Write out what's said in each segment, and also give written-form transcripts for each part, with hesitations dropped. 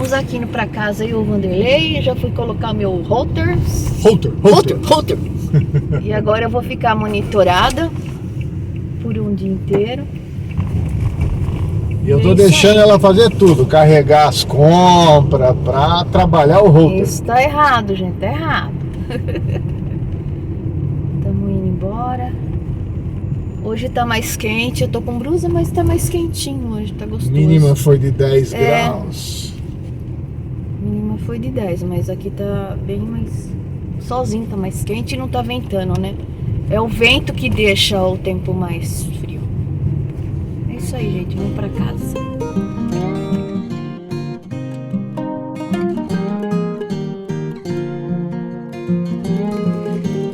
Estamos aqui indo pra casa e o Vanderlei. Já fui colocar o meu router. Router. E agora eu vou ficar monitorada por um dia inteiro. E eu tô deixando ela fazer tudo, carregar as compras pra trabalhar o router. Isso tá errado, gente, tá errado. Estamos indo embora. Hoje tá mais quente, eu tô com blusa, mas tá mais quentinho hoje, tá gostoso. Mínima foi de 10 graus. Mínima foi de 10, mas aqui tá bem mais... Sozinho tá mais quente e não tá ventando, né? É o vento que deixa o tempo mais frio. É isso aí, gente, vamos pra casa.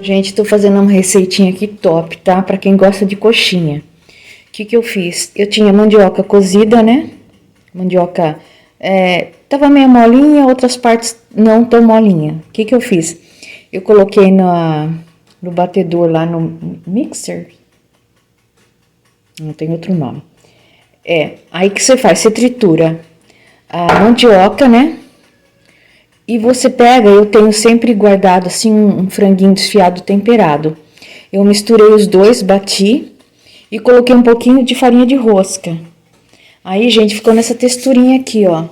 Gente, tô fazendo uma receitinha aqui top, tá? Pra quem gosta de coxinha. O que eu fiz? Eu tinha mandioca cozida, né? Mandioca tava meio molinha, outras partes não tão molinha. O que eu fiz? Eu coloquei no batedor lá no mixer. Não tem outro nome. Aí que você faz? Você tritura a mandioca, né? E você pega, eu tenho sempre guardado assim um franguinho desfiado temperado. Eu misturei os dois, bati e coloquei um pouquinho de farinha de rosca. Aí, gente, ficou nessa texturinha aqui, ó.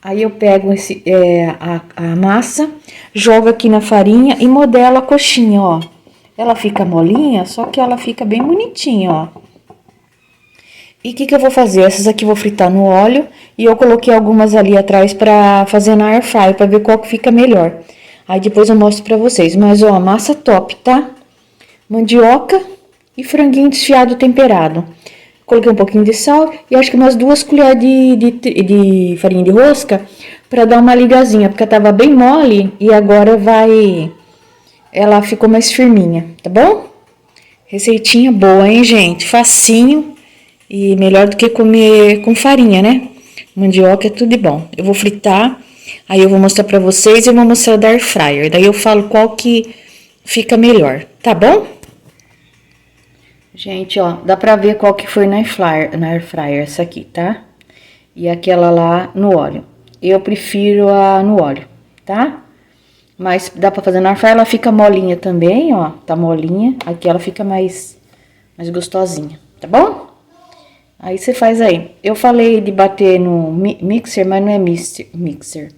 Aí eu pego a massa, jogo aqui na farinha e modelo a coxinha, ó. Ela fica molinha, só que ela fica bem bonitinha, ó. E o que eu vou fazer? Essas aqui eu vou fritar no óleo e eu coloquei algumas ali atrás pra fazer na air fry, pra ver qual que fica melhor. Aí depois eu mostro pra vocês. Mas, ó, massa top, tá? Mandioca e franguinho desfiado temperado. Coloquei um pouquinho de sal e acho que umas 2 colheres de farinha de rosca pra dar uma ligazinha, porque tava bem mole e agora ela ficou mais firminha, tá bom? Receitinha boa, hein, gente? Facinho. E melhor do que comer com farinha, né? Mandioca é tudo de bom. Eu vou fritar, aí eu vou mostrar pra vocês e eu vou mostrar da air fryer. Daí eu falo qual que fica melhor, tá bom? Gente, ó, dá pra ver qual que foi na air fryer essa aqui, tá? E aquela lá no óleo. Eu prefiro a no óleo, tá? Mas dá pra fazer na air fryer, ela fica molinha também, ó. Tá molinha. Aqui ela fica mais gostosinha, tá bom? Aí você faz aí. Eu falei de bater no mixer, mas não é mixer.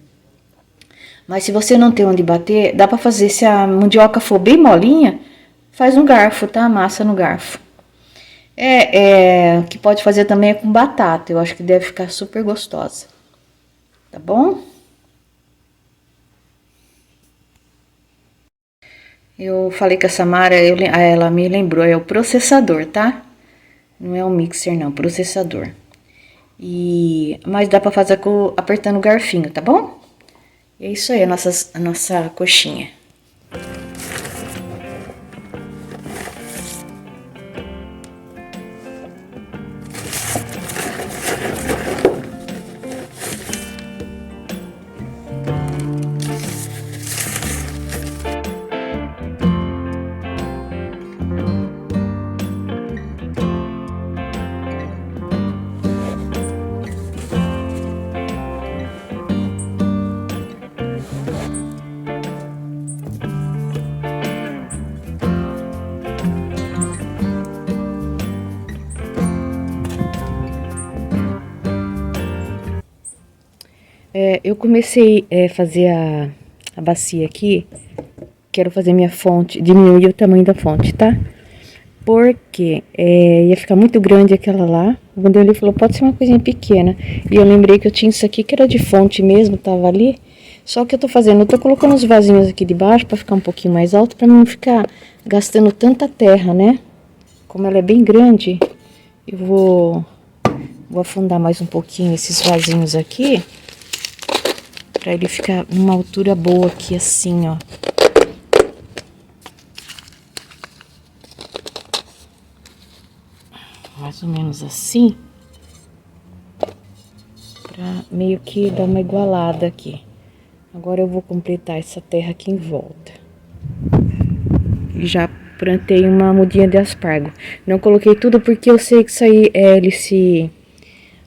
Mas se você não tem onde bater, dá pra fazer. Se a mandioca for bem molinha, faz no garfo, tá? Amassa no garfo. O que pode fazer também é com batata. Eu acho que deve ficar super gostosa. Tá bom? Eu falei que a Samara, ela me lembrou, é o processador, tá? Não é um mixer, não, processador. Mas dá pra fazer apertando o garfinho, tá bom? E é isso aí, a nossa coxinha. Eu comecei a fazer a bacia aqui. Quero fazer minha fonte, diminuir o tamanho da fonte, tá? Porque ia ficar muito grande aquela lá. O Vanderlei falou, pode ser uma coisinha pequena. E eu lembrei que eu tinha isso aqui, que era de fonte mesmo, tava ali. Só que eu tô colocando os vasinhos aqui de baixo pra ficar um pouquinho mais alto, pra não ficar gastando tanta terra, né? Como ela é bem grande, eu vou afundar mais um pouquinho esses vasinhos aqui. Pra ele ficar numa altura boa aqui, assim, ó. Mais ou menos assim. Pra meio que dar uma igualada aqui. Agora eu vou completar essa terra aqui em volta. E já plantei uma mudinha de aspargo. Não coloquei tudo porque eu sei que isso aí,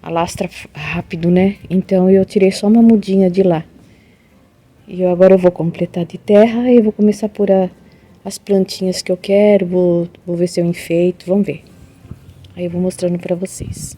alastra rápido, né? Então eu tirei só uma mudinha de lá. E agora eu vou completar de terra e eu vou começar a pôr as plantinhas que eu quero, vou ver se eu enfeito, vamos ver. Aí eu vou mostrando pra vocês.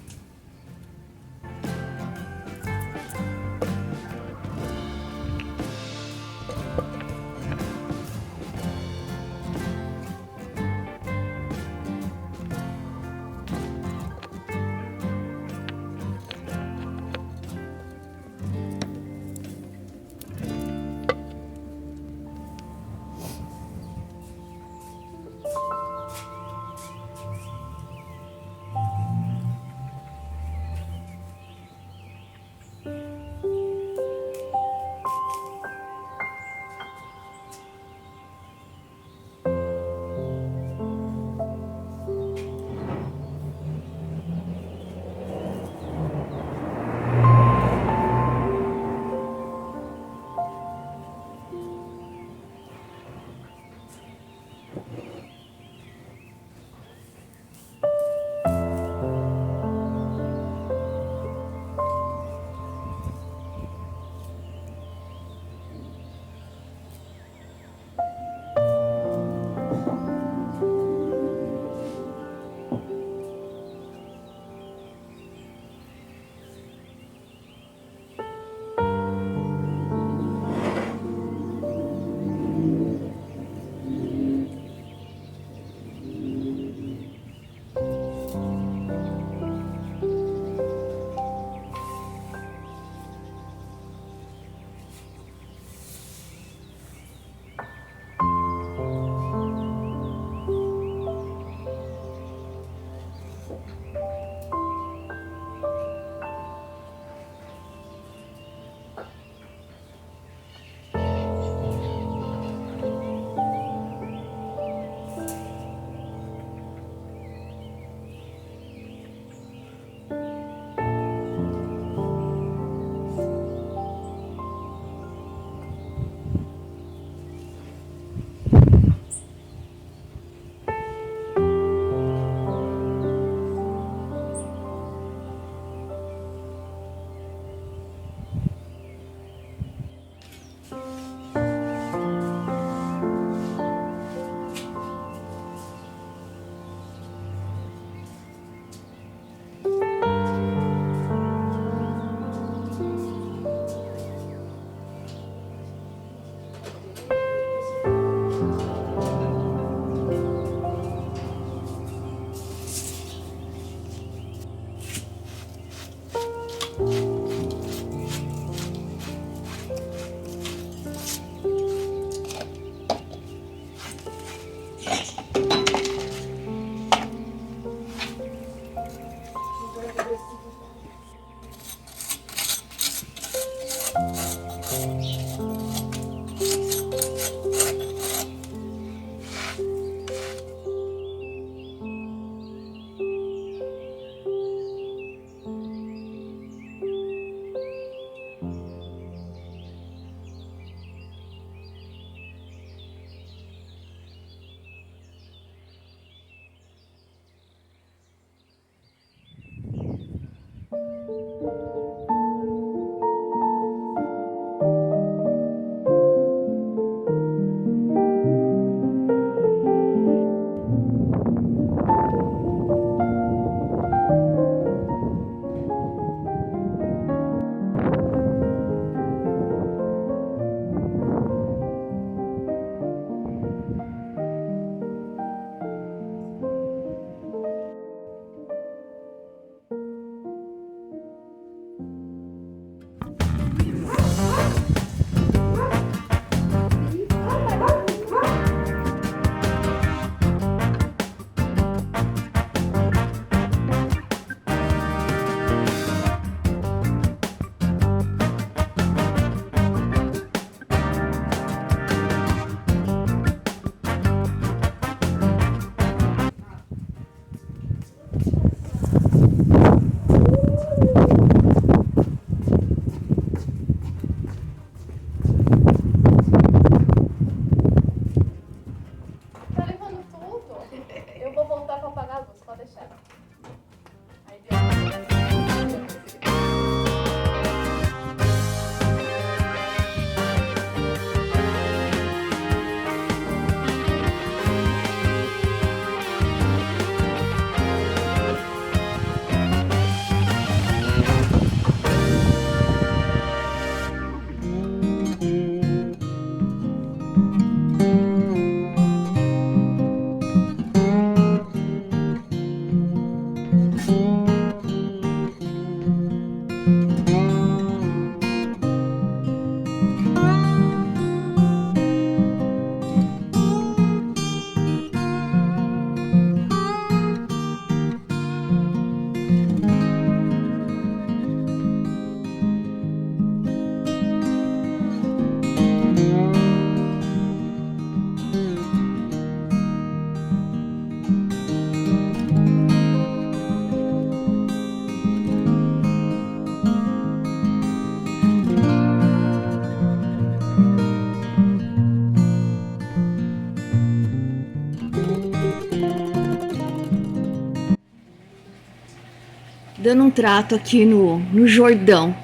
dando um trato aqui no Jordão.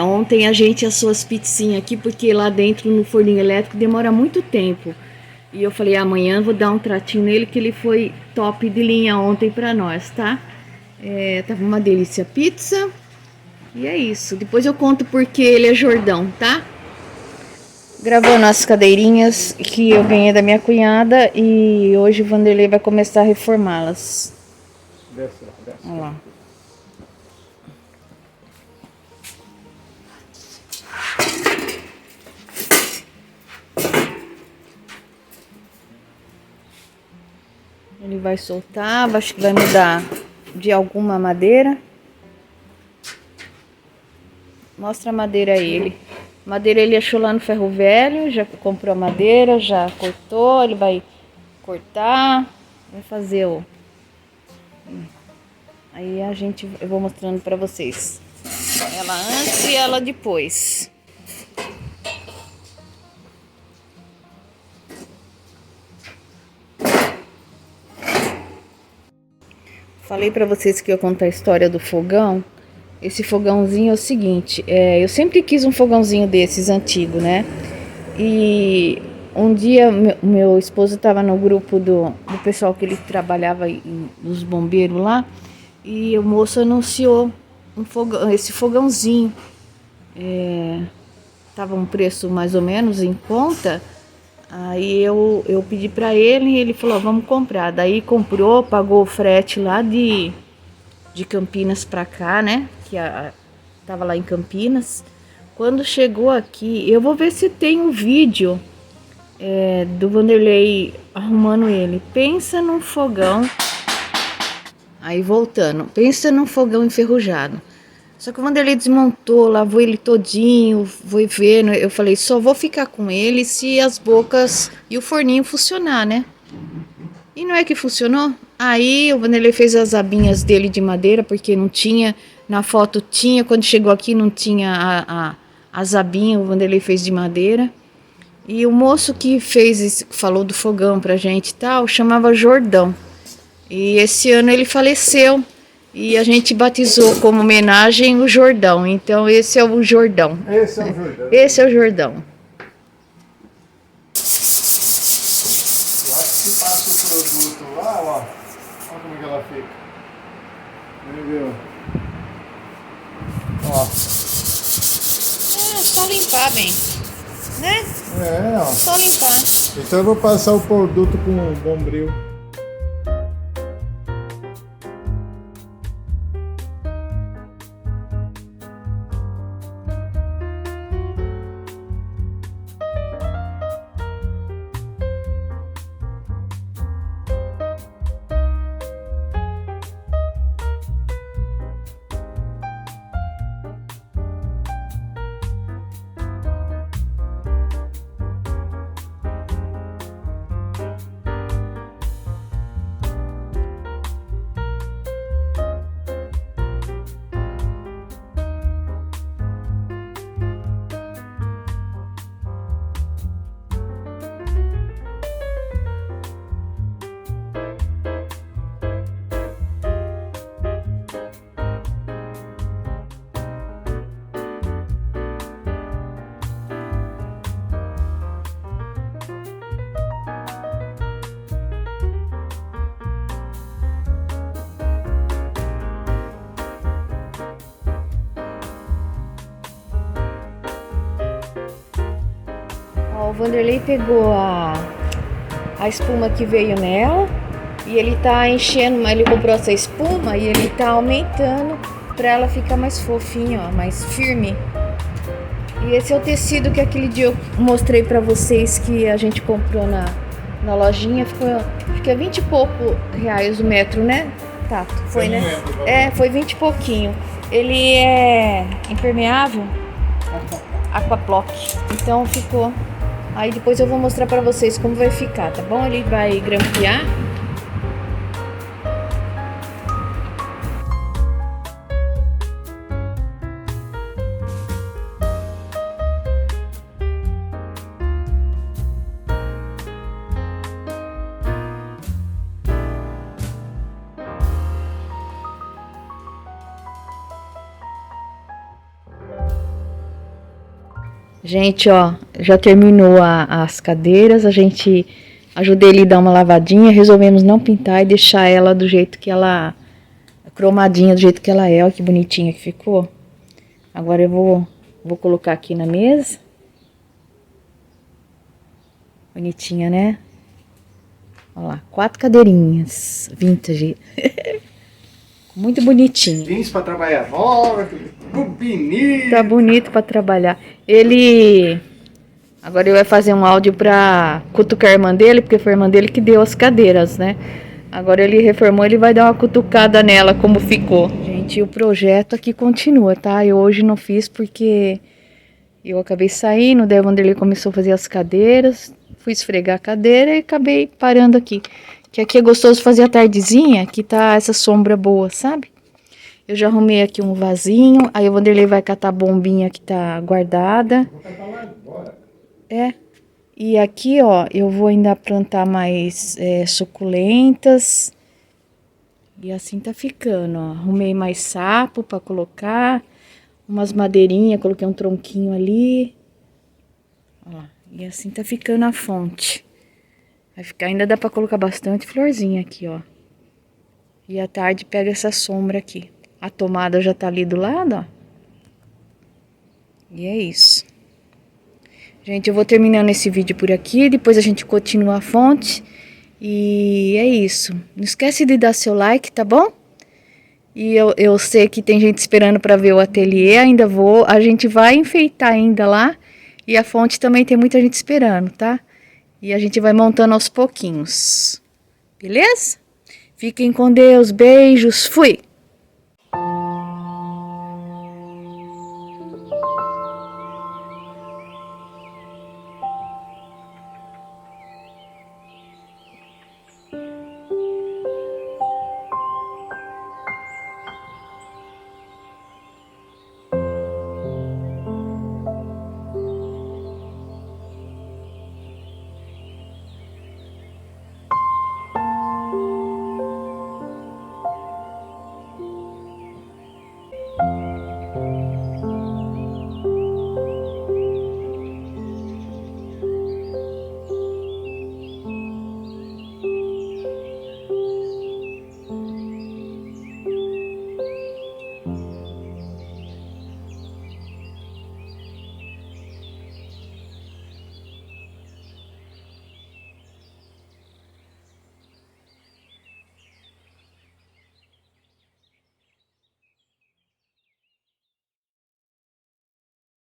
Ontem a gente assou as pizzinhas aqui, porque lá dentro no forninho elétrico demora muito tempo. E eu falei, amanhã eu vou dar um tratinho nele, que ele foi top de linha ontem pra nós, tá? Tava uma delícia a pizza. E é isso. Depois eu conto porque ele é Jordão, tá? Gravando as cadeirinhas que eu ganhei da minha cunhada e hoje o Vanderlei vai começar a reformá-las. Olha lá. Ele vai soltar, acho que vai mudar de alguma madeira. Mostra a madeira aí. Madeira ele achou lá no ferro velho, já comprou a madeira, já cortou, ele vai cortar, vai fazer o... Aí eu vou mostrando pra vocês. Ela antes e ela depois. Falei pra vocês que eu ia contar a história do fogão. Esse fogãozinho é o seguinte, eu sempre quis um fogãozinho desses antigo, né? E um dia meu esposo estava no grupo do pessoal que ele trabalhava nos bombeiros lá, e o moço anunciou esse fogãozinho. Tava um preço mais ou menos em conta. Aí eu pedi pra ele e ele falou, vamos comprar. Daí comprou, pagou o frete lá de Campinas pra cá, né? Que tava lá em Campinas. Quando chegou aqui, eu vou ver se tem um vídeo do Vanderlei arrumando ele. Pensa num fogão. Aí voltando, pensa num fogão enferrujado. Só que o Vanderlei desmontou, lavou ele todinho, foi vendo. Eu falei, só vou ficar com ele se as bocas e o forninho funcionar, né? E não é que funcionou? Aí o Vanderlei fez as abinhas dele de madeira, porque não tinha, na foto tinha, quando chegou aqui não tinha as abinhas, o Vanderlei fez de madeira. E o moço que falou do fogão pra gente e tal, chamava Jordão. E esse ano ele faleceu e a gente batizou como homenagem o Jordão. Então esse é o Jordão. Esse é o Jordão. Esse é o Jordão. Eu acho que se passa o produto lá, ó. Olha como que ela fica. Entendeu? Ó. Só limpar bem, né? Ó. Só limpar. Então eu vou passar o produto com o bombril. O Vanderlei pegou a espuma que veio nela e ele tá enchendo, ele comprou essa espuma e ele tá aumentando pra ela ficar mais fofinha, ó, mais firme. E esse é o tecido que aquele dia eu mostrei pra vocês que a gente comprou na lojinha, ficou, acho que é 20 e pouco reais o metro, né, Tato? Foi, né? Foi 20 e pouquinho. Ele é impermeável, Aquaplock, então ficou. Aí depois eu vou mostrar pra vocês como vai ficar, tá bom? Ele vai grampear. Gente, ó, já terminou as cadeiras, a gente ajudei ele a dar uma lavadinha, resolvemos não pintar e deixar ela do jeito que ela, cromadinha do jeito que ela é, ó que bonitinha que ficou. Agora eu vou colocar aqui na mesa. Bonitinha, né? Olha lá, 4 cadeirinhas, vintage. Muito bonitinho. Pins pra trabalhar. Olha, bonito. Tá bonito pra trabalhar. Agora ele vai fazer um áudio pra cutucar a irmã dele, porque foi a irmã dele que deu as cadeiras, né? Agora ele reformou, ele vai dar uma cutucada nela, como ficou. Gente, o projeto aqui continua, tá? Eu hoje não fiz porque eu acabei saindo, daí o Vanderlei começou a fazer as cadeiras, fui esfregar a cadeira e acabei parando aqui. Que aqui é gostoso fazer a tardezinha, que tá essa sombra boa, sabe? Eu já arrumei aqui um vasinho, aí o Vanderlei vai catar a bombinha que tá guardada. É. E aqui, ó, eu vou ainda plantar mais suculentas. E assim tá ficando, ó. Arrumei mais sapo pra colocar. Umas madeirinhas, coloquei um tronquinho ali. Ó, e assim tá ficando a fonte. Vai ficar, ainda dá pra colocar bastante florzinha aqui, ó. E à tarde pega essa sombra aqui. A tomada já tá ali do lado, ó. E é isso. Gente, eu vou terminando esse vídeo por aqui, depois a gente continua a fonte. E é isso. Não esquece de dar seu like, tá bom? E eu sei que tem gente esperando pra ver o ateliê, a gente vai enfeitar ainda lá. E a fonte também tem muita gente esperando, tá? E a gente vai montando aos pouquinhos. Beleza? Fiquem com Deus, beijos, fui!